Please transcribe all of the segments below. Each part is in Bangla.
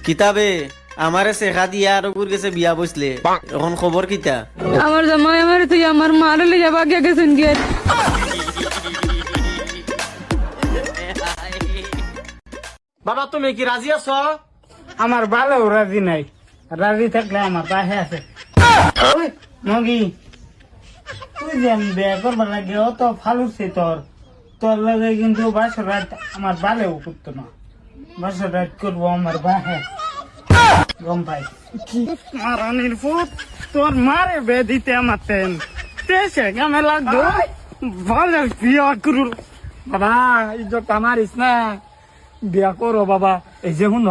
কিতাবে আমারে শেখা দিয়া আর উপর গেছে বিয়া বসলে এখন খবর কিতা? আমার জামাই আমার তুই আমার মারে লিয়ে বাগিয়া গেছেন গে। বাবা তুমি কি রাজি আছো? আমার ভালো রাজি নাই, রাজি থাকলে আমার পাশে আছে। ওই মগি, তুই যে বিয়ে করবার লাগে অত ফালুছে তোর তোর লাগে কিন্তু বাসর রাত আমার ভালো করতো না। বাসর রাত করবো আমার বাহে গম পাই মারানির ফুট তোর মারে বে দিতে আমার তেন তেসে গামে লাগতো ভালো বিয়া করুন। বাবা ইজ্জত আমারিস না, বিয়া করো বাবা। এই যে শুন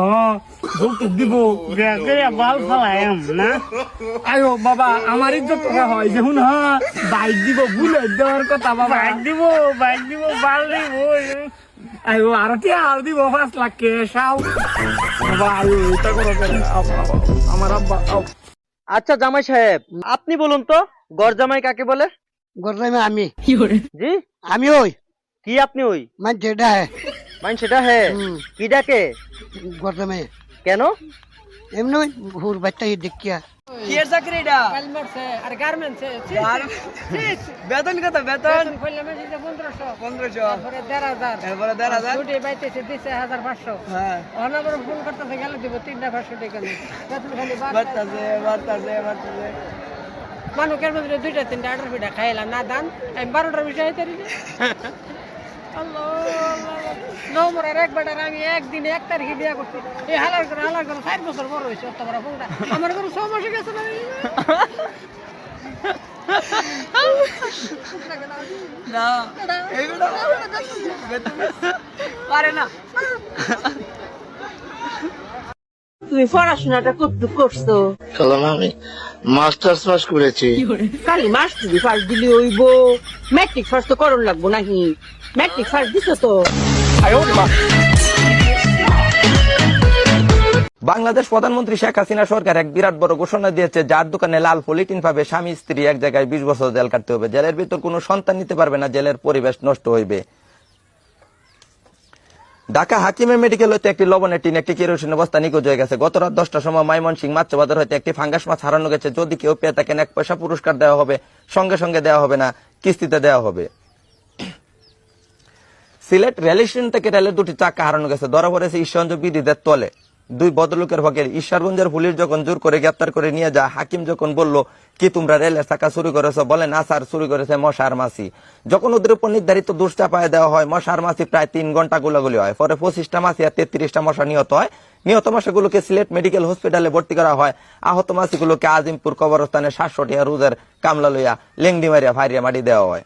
যৌতুক দিব বিয়া করে বাল ফালাম না। আয়ো বাবা আমার ইজ্জত হয় যে শুন বাইক দিব বুলেট দেওয়ার কথা বাবা। বাইক দিব বাল দিব। আয়ো আর কি হাল দিব 5 লাখ ক্যাশ আও বাবা। আয়ো এটা করো আমার আব্বা আও। আচ্ছা জামাই সাহেব আপনি বলুন তো গড় জামাই কাকে বলে? গরমে আমি জি আমি ওই কি আপনি ওই মানে যেটা হ্যাঁ মাইন সেটা হ্যাঁ কি ডাকে গরমে কেন? এমনি ঘুর বাচ্চা দেখিয়া কি এর চাকরি এটা? আর গার্মেন্টসে বেতন কত? বেতন কইলাম যে 1500 1500 তারপরে 13000 এরপরে 13000 ছুটি পাইতেছে দিছে 1500। হ্যাঁ অনাবর ফোন করতেছে গেল দিব 3500 টাকা নেই বেতন খালি বাড়তাছে মানুষের মধ্যে 2টা 3টা অর্ডার পিঠা খাইলাম না দান আমি 12টার বিষয় হইতে রে আল্লাহ নম্বরের এক বেটার আমি একদিনে 1 তারিখে বিয়া করছি। এই হালার করে 4 বছর বড় হয়েছে অত বড় ফোনটা আমার কোনো 6 মাস গেছে না। না এইগুলো পারে না। তুমি পড়াশোনাটা কতটুকু করছো? সালাম আমি মাস্টার্স পাস করেছি। খালি মাস্টারি ফার্স্ট দিলে হইব, ম্যাট্রিক ফার্স্ট তো করণ লাগবো নাকি? ম্যাট্রিক ফার্স্ট দিছো তো? বাংলাদেশ প্রধানমন্ত্রী শেখ হাসিনা সরকার এক বিরাট বড় ঘোষণা দিয়েছে, যার দোকানে লাল পলিথিন পাবে স্বামী স্ত্রী এক জায়গায় 20 বছর জেল কাটতে হবে। জেলের ভিতর কোনো সন্তান নিতে পারবে না, জেলের পরিবেশ নষ্ট হইবে। ঢাকা হাকিমের মেডিকেল হইতে একটি লবণের টিন একটি কেরোসিনের বস্তা নিখোঁজ হয়ে গেছে। গত রাত 10টার সময় ময়মনসিংহ মাছ বাজার হইতে একটি ফাঙ্গাস মাছ হারানো গেছে। যদি কেউ পেয়ে থাকেন 1 পয়সা পুরস্কার দেওয়া হবে, সঙ্গে সঙ্গে দেওয়া হবে না, কিস্তিতে দেওয়া হবে। সিলেট রেল স্টেশন থেকে রেলের 2টি চাকা হারানো গেছে, ধরা পড়েছে ঈশ্বরগঞ্জ বিদ্যুতের তলে। 2 ভদ্রলোকের হকের ঈশ্বরগঞ্জের পুলিশ যখন জোর করে গ্রেপ্তার করে নিয়ে যায়, হাকিম যখন বলল কি তোমরা রেলের চাকা চুরি করেছো, বলে না স্যার চুরি করেছে মশার মাছি। যখন ওদের উপর নির্ধারিত দোষ চাপায় দেওয়া হয়, মশার মাছি প্রায় 3 ঘন্টা গোলাগুলি হয়। পরে 25টা মাছি আর 33টা মশা নিহত হয়। নিহত মশাগুলোকে সিলেট মেডিকেল হসপিটালে ভর্তি করা হয়। আহত মাছিগুলোকে আজিমপুর কবরস্থানে 700 টাকা রোজের কামলা লইয়া লেংডি মারিয়া ফাইরিয়া মাটি দেওয়া হয়।